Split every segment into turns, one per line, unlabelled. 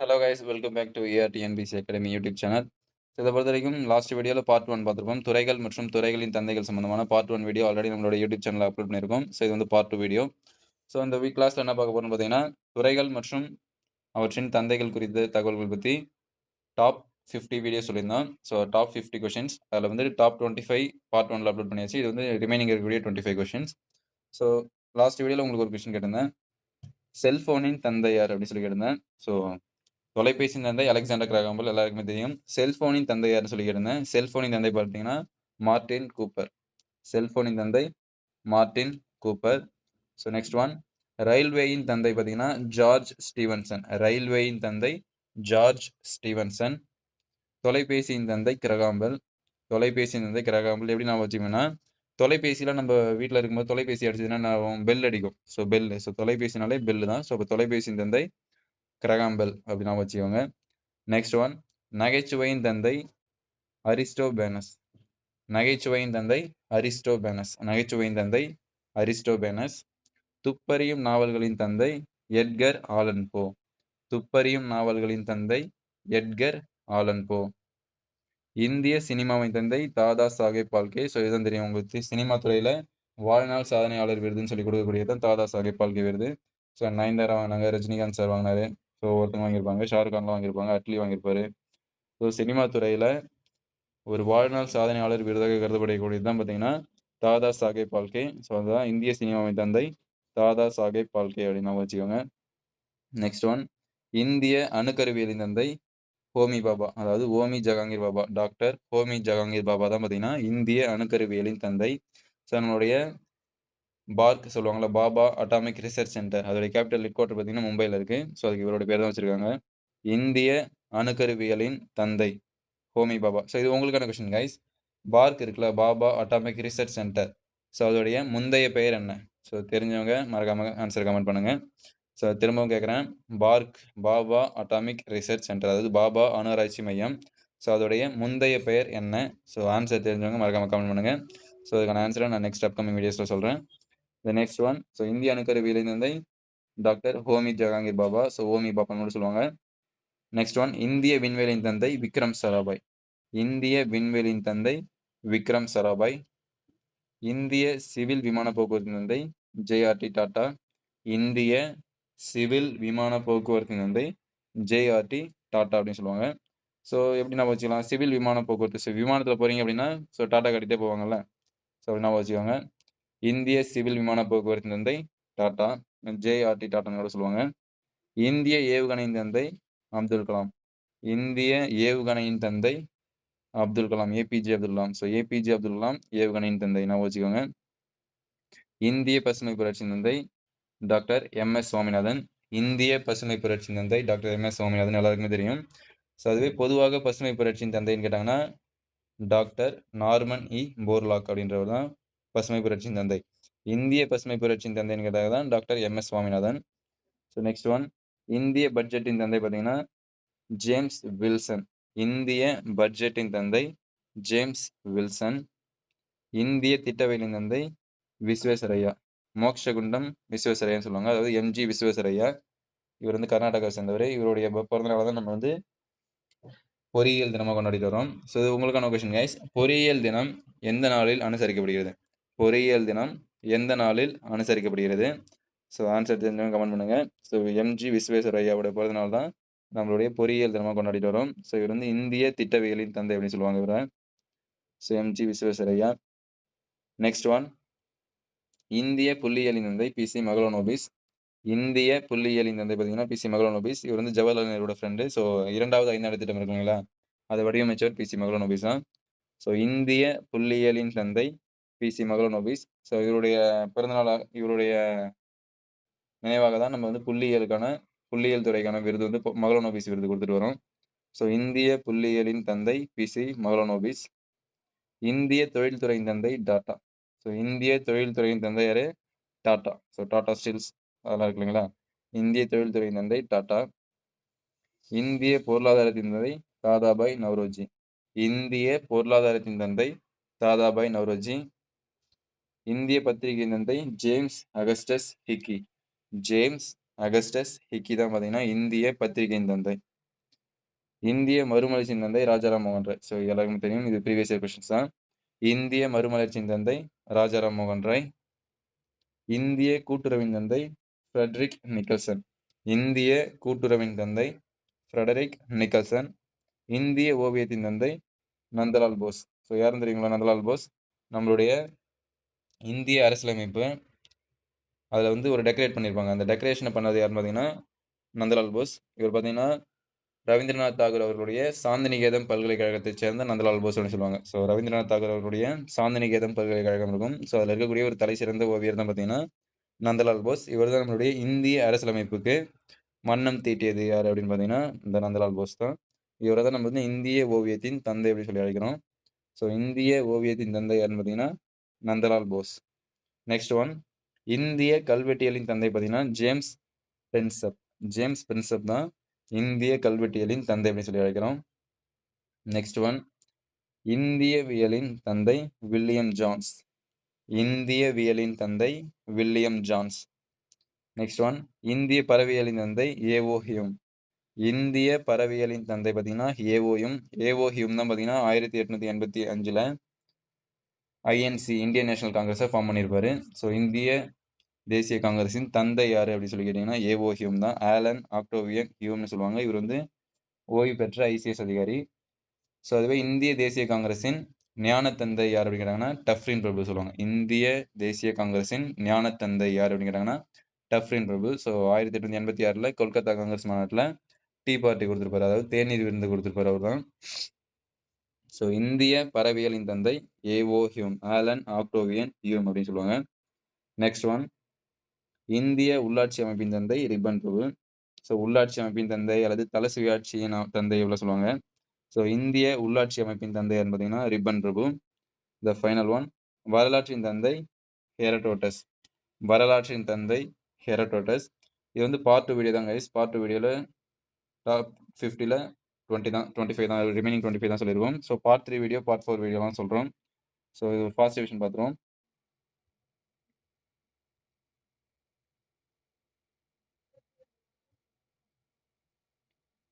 Hello guys welcome back to ARTNPC academy YouTube channel. இதை பொறுத்த வரைக்கும் லாஸ்ட் வீடியோவில் பார்ட் 1 பார்த்துருப்போம். துறைகள் மற்றும் துறைகளின் தந்தைகள் சம்பந்தமான பார்ட் 1 வீடியோ ஆல்ரெடி நம்மளோட யூடியூப் சேனலில் அப்லோட் பண்ணியிருக்கோம். ஸோ இது வந்து பார்ட் 2 வீடியோ. ஸோ இந்த வீக் கிளாஸில் என்ன பார்க்க போகிறோம்னு பார்த்தீங்கன்னா, துறைகள் மற்றும் அவற்றின் தந்தைகள் குறித்த தகவல்கள் பற்றி டாப் 50 வீடியோ சொல்லியிருந்தோம். ஸோ டாப் 50 கொஷின்ஸ் அதில் வந்து டாப் 25 பார்ட் 1 அப்லோட் பண்ணியாச்சு. இது வந்து ரிமைனிங் இருக்கக்கூடிய 25 கொஷின்ஸ். ஸோ லாஸ்ட் வீடியோவில் உங்களுக்கு ஒரு கொஷின் கேட்டிருந்தேன். செல்ஃபோனின் தந்தை யார் அப்படின்னு சொல்லி கேட்டிருந்தேன். ஸோ தொலைபேசியின் தந்தை அலெக்சாண்டர் கிரகாம் பெல் எல்லாருக்குமே தெரியும். செல்போனின் தந்தை யாருன்னு சொல்லி கேட்டிருந்தேன். செல்போனின் தந்தை பார்த்தீங்கன்னா மார்டின் கூப்பர். செல்போனின் தந்தை Martin Cooper. So next one, ரயில்வேயின் தந்தை பார்த்தீங்கன்னா ஜார்ஜ் ஸ்டீவன்சன். ரயில்வேயின் தந்தை ஜார்ஜ் ஸ்டீவன்சன். தொலைபேசியின் தந்தை கிரகாம் பெல். தொலைபேசியின் தந்தை கிரகாம் பெல். எப்படி நான் வச்சுக்கோங்கன்னா, தொலைபேசியில் நம்ம வீட்டில் இருக்கும்போது தொலைபேசி அடிச்சதுன்னா என்ன ஆகும்? பெல் அடிக்கும். So bell. ஸோ தொலைபேசினாலே பெல்லு தான். ஸோ இப்போ தொலைபேசியின் தந்தை கிரகாம் பெல் அப்படி நான் வச்சுக்கோங்க. நெக்ஸ்ட் ஒன், நகைச்சுவையின் தந்தை அரிஸ்டோபேனஸ். நகைச்சுவையின் தந்தை அரிஸ்டோபேனஸ். நகைச்சுவையின் தந்தை அரிஸ்டோபேனஸ். துப்பறியும் நாவல்களின் தந்தை எட்கர் ஆலன் போ. துப்பறியும் நாவல்களின் தந்தை எட்கர் ஆலன் போ. இந்திய சினிமாவின் தந்தை தாதா சாஹேப் பால்கே. ஸோ இதுதான் தெரியும் உங்களுக்கு, சினிமா துறையில் வாழ்நாள் சாதனையாளர் விருதுன்னு சொல்லி கொடுக்கக்கூடியதான் தாதா சாஹேப் பால்கே விருது. ஸோ நயன்தாரா வாங்கினாங்க, ரஜினிகாந்த் சார் வாங்கினாரு, ஸோ ஒருத்தவங்க வாங்கியிருப்பாங்க, ஷாருக் கான்லாம் வாங்கியிருப்பாங்க, அட்லி வாங்கியிருப்பாரு. ஸோ சினிமா துறையில் ஒரு வாழ்நாள் சாதனையாளர் விருதாக கருதப்படக்கூடியது தான் பார்த்தீங்கன்னா தாதா சாஹேப் பால்கே. ஸோ அதுதான் இந்திய சினிமாவின் தந்தை தாதா சாஹேப் பால்கே அப்படின்னு வச்சுக்கோங்க. நெக்ஸ்ட் ஒன், இந்திய அணுக்கருவியலின் தந்தை ஹோமி பாபா. அதாவது ஹோமி ஜஹாங்கீர் பாபா. டாக்டர் ஹோமி ஜஹாங்கீர் பாபா தான் பார்த்தீங்கன்னா இந்திய அணுக்கருவியலின் தந்தை. ஸோ நம்மளுடைய பார்க் சொல்லுவாங்களா, பாபா அட்டாமிக் ரிசர்ச் சென்டர், அதோடைய கேபிட்டல் ஹெட் குவார்டர் பார்த்தீங்கன்னா மும்பையில் இருக்குது. ஸோ அதுக்கு இவரோட பேர் தான் வச்சுருக்காங்க, இந்திய அணுக்கருவியலின் தந்தை ஹோமி பாபா. ஸோ இது உங்களுக்கான கொஸ்டின் கைஸ். பார்க் இருக்குல்ல, Baba atomic research centre, so அதோடைய முந்தைய பெயர் என்ன? ஸோ தெரிஞ்சவங்க மறக்காமல் ஆன்சர் கமெண்ட் பண்ணுங்கள். ஸோ திரும்பவும் கேட்குறேன், park Baba atomic research centre, அதாவது பாபா அணுராய்ச்சி மையம், ஸோ அதோடைய முந்தைய பெயர் என்ன? ஸோ ஆன்சர் தெரிஞ்சவங்க மறக்காமல் கமெண்ட் பண்ணுங்கள். ஸோ அதுக்கான ஆன்சரை நான் நெக்ஸ்ட் அப்கமிங் வீடியோஸில் சொல்கிறேன். த நெக்ஸ்ட் ஒன், ஸோ இந்திய அணுக்கருவியலின் தந்தை டாக்டர் ஹோமி ஜஹாங்கீர் பாபா. ஸோ ஹோமி பாபான்னு கூட சொல்லுவாங்க. நெக்ஸ்ட் ஒன், இந்திய விண்வெளியின் தந்தை விக்ரம் சாராபாய். இந்திய விண்வெளியின் தந்தை விக்ரம் சாராபாய். இந்திய சிவில் விமான போக்குவரத்தின் தந்தை ஜேஆர்டி டாடா. இந்திய சிவில் விமான போக்குவரத்தின் தந்தை ஜேஆர்டி டாடா அப்படின்னு சொல்லுவாங்க. ஸோ எப்படி நான் வச்சுக்கலாம், சிவில் விமான போக்குவரத்து, ஸோ விமானத்தில் போகிறீங்க அப்படின்னா ஸோ டாடா கட்டிகிட்டே போவாங்கல்ல, ஸோ அப்படி நான் வச்சுக்கோங்க. இந்திய சிவில் விமான போக்குவரத்தின் தந்தை டாடா, ஜேஆர்டி டாட்டான்னு கூட சொல்லுவாங்க. இந்திய ஏவுகணையின் தந்தை அப்துல் கலாம். இந்திய ஏவுகணையின் தந்தை Abdul Kalam, APJ Abdul Kalam. So APJ Abdul Kalam ஏவுகணையின் தந்தை நான் வச்சுக்கோங்க. இந்திய பசுமை புரட்சியின் தந்தை டாக்டர் எம்எஸ் சுவாமிநாதன். இந்திய பசுமை புரட்சியின் தந்தை டாக்டர் எம்எஸ் சுவாமிநாதன் எல்லாருக்குமே தெரியும். ஸோ அதுவே பொதுவாக பசுமை புரட்சியின் தந்தைன்னு கேட்டாங்கன்னா டாக்டர் நார்மன் இ போர்லாக் அப்படின்றவர் தான் பசுமை புரட்சியின் தந்தை. இந்திய பசுமை புரட்சியின் தந்தைன்னு கேட்டாங்க தான் doctor MS Swaminathan. So next one, இந்திய பட்ஜெட்டின் தந்தை பார்த்தீங்கன்னா ஜேம்ஸ் வில்சன். இந்திய பட்ஜெட்டின் தந்தை ஜேம்ஸ் வில்சன். இந்திய திட்டவியலின் தந்தை விஸ்வேஸ்வரய்யா. மோக்ஷகுண்டம் விஸ்வேஸ்வரய்யான்னு சொல்லுவாங்க, அதாவது எம்ஜி விஸ்வேஸ்வரய்யா. இவர் வந்து கர்நாடகாவை சேர்ந்தவர். இவருடைய பிறந்தநாளை தான் நம்ம வந்து பொறியியல் தினமாக கொண்டாடிட்டு வரோம். ஸோ இது உங்களுக்கான கொஸ்டின் கைஸ். பொறியியல் தினம் எந்த நாளில் அனுசரிக்கப்படுகிறது? பொறியியல் தினம் எந்த நாளில் அனுசரிக்கப்படுகிறது? ஸோ ஆன்சர் தெரிஞ்சவங்க கமெண்ட் பண்ணுங்க. ஸோ எம்ஜி விஸ்வேஸ்வரய்யாவோட பிறந்தநாள் தான் நம்மளுடைய பொறியியல் தினமாக கொண்டாடிட்டு வரோம். ஸோ இவர் வந்து இந்திய திட்டவியலின் தந்தை அப்படின்னு சொல்லுவாங்க இவரை. So MG Visvesvaraya. Next one, இந்திய புள்ளியியலின் தந்தை பிசி மகளோனோபிஸ். இந்திய புள்ளியியலின் தந்தை பார்த்தீங்கன்னா பிசி மகளோனோபிஸ். இவர் வந்து ஜவஹர்லால் நேருவோட ஃப்ரெண்டு. ஸோ 2வது ஐந்தாண்டு திட்டம் இருக்குங்களா, அதை வடிவமைச்சவர் பிசி மகளோனோபிஸ் தான். ஸோ இந்திய புள்ளியியலின் தந்தை பிசி மகளோனோபிஸ். ஸோ இவருடைய பிறந்தநாள், இவருடைய நினைவாக தான் நம்ம வந்து புள்ளியியல் துறைக்கான விருது வந்து மகளோனோபிஸ் விருது கொடுத்துட்டு வரோம். ஸோ இந்திய புள்ளியியலின் தந்தை பிசி மகளோனோபிஸ். இந்திய தொழில்துறையின் தந்தை டாட்டா. ஸோ இந்திய தொழில்துறையின் தந்தை யாரு? டாட்டா. ஸோ டாடா ஸ்டீல்ஸ் அதெல்லாம் இருக்கு இல்லைங்களா, இந்திய தொழில்துறையின் தந்தை டாட்டா. இந்திய பொருளாதாரத்தின் தந்தை தாதாபாய் நவ்ரோஜி. இந்திய பொருளாதாரத்தின் தந்தை தாதாபாய் நவ்ரோஜி. இந்திய பத்திரிகையின் தந்தை ஜேம்ஸ் அகஸ்டஸ் ஹிக்கி. ஜேம்ஸ் அகஸ்டஸ் ஹிக்கி தான் பார்த்தீங்கன்னா இந்திய பத்திரிகையின் தந்தை. இந்திய மறுமலர்ச்சியின் தந்தை ராஜாராம் மோகன் ராய். ஸோ எல்லாருக்கும் தெரியும். இது ப்ரீவியஸ் இயர் கொஸ்டின்ஸ் தான். இந்திய மறுமலர்ச்சியின் தந்தை ராஜாராம் மோகன் ராய். இந்திய கூட்டுறவின் தந்தை ஃப்ரெட்ரிக் நிக்கல்சன். இந்திய கூட்டுறவின் தந்தை ஃப்ரெடரிக் நிக்கல்சன். இந்திய ஓவியத்தின் தந்தை நந்தலால் போஸ். ஸோ யாரும் தெரியுங்களா? நந்தலால் போஸ் நம்மளுடைய இந்திய அரசியலமைப்பு அதில் வந்து ஒரு டெக்கரேட் பண்ணியிருப்பாங்க. அந்த டெக்கரேஷனை பண்ணது யாருன்னு பார்த்தீங்கன்னா நந்தலால் போஸ். இவர் பார்த்தீங்கன்னா ரவீந்திரநாத் தாகூர் அவர்களுடைய சாந்திநிகேதம் பல்கலைக்கழகத்தைச் சேர்ந்த நந்தலால் போஸ் அப்படின்னு சொல்லுவாங்க. ஸோ ரவீந்திரநாத் தாகூர் அவர்களுடைய சாந்திநிகேதம் பல்கலைக்கழகம் இருக்கும். ஸோ அதில் இருக்கக்கூடிய ஒரு தலை சிறந்த ஓவியர் தான் பார்த்தீங்கன்னா நந்தலால் போஸ். இவர் தான் நம்மளுடைய இந்திய அரசியலமைப்புக்கு வண்ணம் தீட்டியது யார் அப்படின்னு பார்த்தீங்கன்னா இந்த நந்தலால் போஸ் தான். இவரை தான் நம்ம வந்து இந்திய ஓவியத்தின் தந்தை அப்படின்னு சொல்லி அழைக்கிறோம். ஸோ இந்திய ஓவியத்தின் தந்தை யாருன்னு பார்த்தீங்கன்னா நந்தலால் போஸ். நெக்ஸ்ட் ஒன், இந்திய கல்வெட்டியலின் தந்தை பார்த்தீங்கன்னா ஜேம்ஸ் பிரின்சப். ஜேம்ஸ் பிரின்சப் தான் இந்திய கல்வெட்டியலின் தந்தை அப்படின்னு சொல்லி அழைக்கிறோம். நெக்ஸ்ட் ஒன், இந்தியவியலின் தந்தை வில்லியம் ஜான்ஸ். இந்தியவியலின் தந்தை வில்லியம் ஜான்ஸ். நெக்ஸ்ட் ஒன், இந்திய பறவையியலின் தந்தை ஏஓ ஹியூம். இந்திய பறவையியலின் தந்தை பார்த்தீங்கன்னா ஏஓ ஹியூம். ஏஓ ஹியூம் தான் பார்த்தீங்கன்னா 1885 ஐஎன்சி இந்தியன் நேஷனல் காங்கிரஸை ஃபார்ம் பண்ணியிருப்பாரு. ஸோ இந்திய தேசிய காங்கிரஸின் தந்தை யார் அப்படின்னு சொல்லி கேட்டிங்கன்னா ஏஓ ஹியூம் தான். ஆலன் ஆக்டோவியன் ஹியூம்னு சொல்லுவாங்க. இவர் வந்து ஓய்வு பெற்ற ஐசிஎஸ் அதிகாரி. ஸோ அதுவே இந்திய தேசிய காங்கிரஸின் ஞான தந்தை யார் அப்படின்னு கேட்டாங்கன்னா டஃப்ரின் பிரபு சொல்லுவாங்க. இந்திய தேசிய காங்கிரஸின் ஞான தந்தை யார் அப்படின்னு கேட்டாங்கன்னா டஃப்ரின் பிரபு. ஸோ 1886 கொல்கத்தா காங்கிரஸ் மாநாட்டில் டீ பார்ட்டி கொடுத்துருப்பாரு. அதாவது தேநீர் விருந்து கொடுத்துருப்பாரு அவர் தான். ஸோ இந்திய பறவையியலின் தந்தை A O Hume, Allan Octavian Hume அப்படின்னு சொல்லுவாங்க. நெக்ஸ்ட் ஒன், இந்திய உள்ளாட்சி அமைப்பின் தந்தை ரிப்பன் பிரபு. ஸோ உள்ளாட்சி அமைப்பின் தந்தை அல்லது தல சுயாட்சியின் தந்தை எவ்வளோ சொல்லுவாங்க. ஸோ இந்திய உள்ளாட்சி அமைப்பின் தந்தை பார்த்தீங்கன்னா ரிப்பன் பிரபு. த ஃபைனல் ஒன், வரலாற்றின் தந்தை ஹெரடோட்டஸ். வரலாற்றின் தந்தை ஹெரடோட்டஸ். இது வந்து பார்ட் 2 வீடியோ தான் கைஸ். பார்ட் 2 வீடியோவில் டாப் 50ல் 20 தான், 25 தான், ரிமைனிங் 25 தான் சொல்லியிருக்கோம். ஸோ பார்ட் 3 வீடியோ, பார்ட் 4 வீடியோலாம் சொல்கிறோம். ஸோ இது ஃபாஸ்ட் டிவிஷன் பார்த்துருவோம்.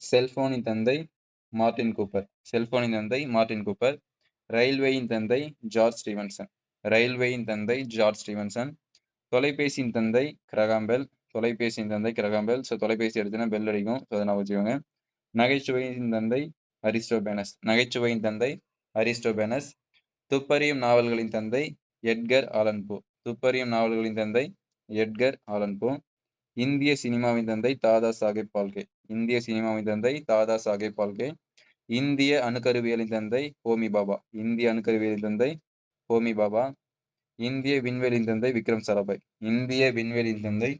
செல்போனின் தந்தை மார்டின் கூப்பர். செல்போனின் தந்தை மார்டின் கூப்பர். ரயில்வேயின் தந்தை ஜார்ஜ் ஸ்டீவன்சன். ரயில்வேயின் தந்தை ஜார்ஜ் ஸ்டீவன்சன். தொலைபேசியின் தந்தை கிரகாம்பெல். தொலைபேசியின் தந்தை கிரகாம்பெல். ஸோ தொலைபேசி எடுத்துன்னா பெல் அடிக்கும். ஸோ அதை நான் வச்சுக்கோங்க. நகைச்சுவையின் தந்தை அரிஸ்டோபேனஸ். நகைச்சுவையின் தந்தை அரிஸ்டோபேனஸ். துப்பறியும் நாவல்களின் தந்தை எட்கர் ஆலன் போ. துப்பறியும் நாவல்களின் தந்தை எட்கர் ஆலன் போ. இந்திய சினிமாவின் தந்தை தாதா சாஹேப் பால்கே. இந்திய சினிமாவின் தந்தை தாதா சாஹேப் பால்கே. இந்திய அணுக்கருவியலின் தந்தை ஹோமி பாபா. இந்திய அணுக்கருவியலின் தந்தை ஹோமி பாபா. இந்திய விண்வெளியின் தந்தை விக்ரம் சாராபாய். இந்திய விண்வெளியின் தந்தை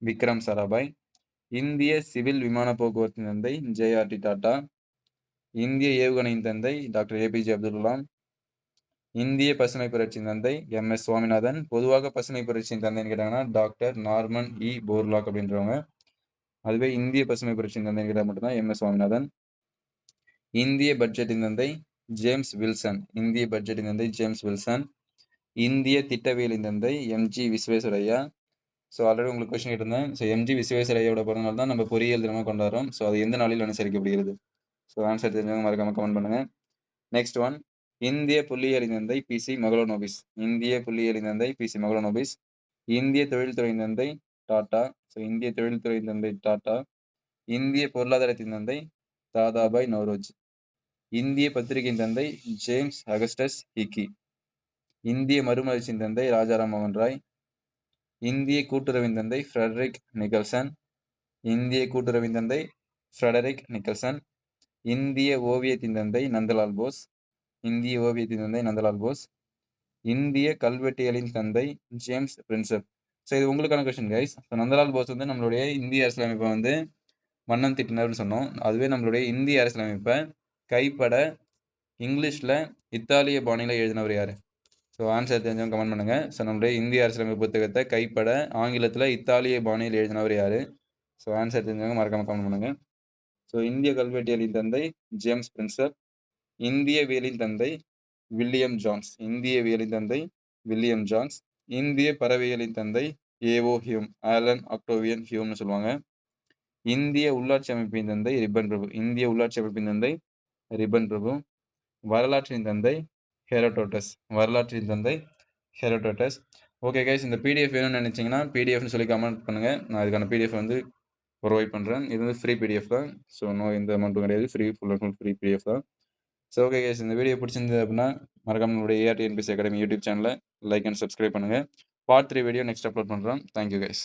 விக்ரம் சாராபாய். இந்திய சிவில் விமான போக்குவரத்தின் தந்தை ஜேஆர்டி டாடா. இந்திய ஏவுகணையின் தந்தை டாக்டர் ஏபிஜே அப்துல் கலாம். இந்திய பசுமை புரட்சியின் தந்தை எம்எஸ் சுவாமிநாதன். பொதுவாக பசுமை புரட்சியின் தந்தைன்னு கேட்டாங்கன்னா டாக்டர் நார்மன் இ போர்லாக் அப்படின்றவங்க. அதுவே இந்திய பசுமை புரட்சியின் தந்தைன்னு கேட்டால் மட்டும்தான் எம்எஸ் சுவாமிநாதன். இந்திய பட்ஜெட்டின் தந்தை ஜேம்ஸ் வில்சன். இந்திய பட்ஜெட்டின் தந்தை ஜேம்ஸ் வில்சன். இந்திய திட்டவியலின் தந்தை எம்ஜி விஸ்வேஸ்வரய்யா. ஸோ ஆல்ரெடி உங்களுக்கு கொஸ்டின் கேட்டிருந்தேன். ஸோ எம்ஜி விஸ்வேஸ்வரய்யாவோட பிறந்தநாள் தான் நம்ம பொறியியல் தினமாக கொண்டாடுறோம். ஸோ அது எந்த நாளில் அனுசரிக்கப்படுகிறது? ஸோ ஆன்சர் தெரிஞ்சவங்க மறக்காம கமெண்ட் பண்ணுங்கள். நெக்ஸ்ட் ஒன், இந்திய புள்ளியியலின் தந்தை பிசி மகளோனோபிஸ். இந்திய புள்ளியியலின் தந்தை பிசி மகளோனோபிஸ். இந்திய தொழில்துறையின் தந்தை டாடா. ஸோ இந்திய தொழில்துறையின் தந்தை டாடா. இந்திய பொருளாதாரத்தின் தந்தை தாதாபாய் நவ்ரோஜி. இந்திய பத்திரிகையின் தந்தை ஜேம்ஸ் அகஸ்டஸ் ஹிக்கி. இந்திய மறுமலர்ச்சியின் தந்தை ராஜாராம் மோகன் ராய். இந்திய கூட்டுறவின் தந்தை ஃப்ரெடரிக் நிக்கல்சன். இந்திய கூட்டுறவின் தந்தை ஃப்ரெடரிக் நிக்கல்சன். இந்திய ஓவியத்தின் தந்தை நந்தலால் போஸ். இந்திய ஓவியத்தின் தந்தை நந்தலால் போஸ். இந்திய கல்வெட்டியலின் தந்தை ஜேம்ஸ் பிரின்சப். ஸோ இது உங்களுக்கான question guys. So Nandalal Bose வந்து நம்மளுடைய இந்திய அரசியலமைப்பை வந்து வண்ணம் தீட்டினார்னு சொன்னோம். அதுவே நம்மளுடைய இந்திய அரசியலமைப்பை கைப்பட இங்கிலீஷில் இத்தாலிய பாணியில் எழுதினவர் யார்? ஸோ ஆன்சர் தெரிஞ்சவங்க கமெண்ட் பண்ணுங்கள். ஸோ நம்மளுடைய இந்திய அரசியலமைப்பு புத்தகத்தை கைப்பட ஆங்கிலத்தில் இத்தாலிய பாணியில் எழுதினவர் யார்? ஸோ ஆன்சர் தெரிஞ்சவங்க மறக்காமல் கமெண்ட் பண்ணுங்கள். ஸோ இந்திய கல்வெட்டியலின் தந்தை ஜேம்ஸ் பிரின்சப். இந்தியவியலின் தந்தை வில்லியம் ஜான்ஸ். இந்தியவியலின் தந்தை வில்லியம் ஜான்ஸ். இந்திய பறவையியலின் தந்தை ஏஓ ஹியூம், ஆலன் ஆக்டோவியன் ஹியூம்னு சொல்லுவாங்க. இந்திய உள்ளாட்சி அமைப்பின் தந்தை ரிப்பன் பிரபு. இந்திய உள்ளாட்சி அமைப்பின் தந்தை ரிப்பன் பிரபு. வரலாற்றின் தந்தை ஹெரோடோட்டஸ். வரலாற்றின் தந்தை ஹெரோடோட்டஸ். ஓகே கைஸ், இந்த பிடிஎஃப் வேணும்னு நினைச்சீங்கன்னா பிடிஎஃப்னு சொல்லி கமெண்ட் பண்ணுங்க. நான் இதுக்கான பிடிஎஃப் வந்து ப்ரொவைட் பண்ணுறேன். இது வந்து ஃப்ரீ பிடிஎஃப் தான். ஸோ எந்த அமௌண்ட்டும் கிடையாது. Full and full free PDF தான். ஸோ ஓகே கைஸ், இந்த வீடியோ பிடிச்சிருந்தது அப்படின்னா மறக்காம நம்மளுடைய ARTNPC அகாடமி யூடியூப் சேனலை லைக் அண்ட் சப்ஸ்கிரைப் பண்ணுங்கள். பார்ட் 3 வீடியோ நெக்ஸ்ட் அப்லோட் பண்ணுறோம். Thank you guys.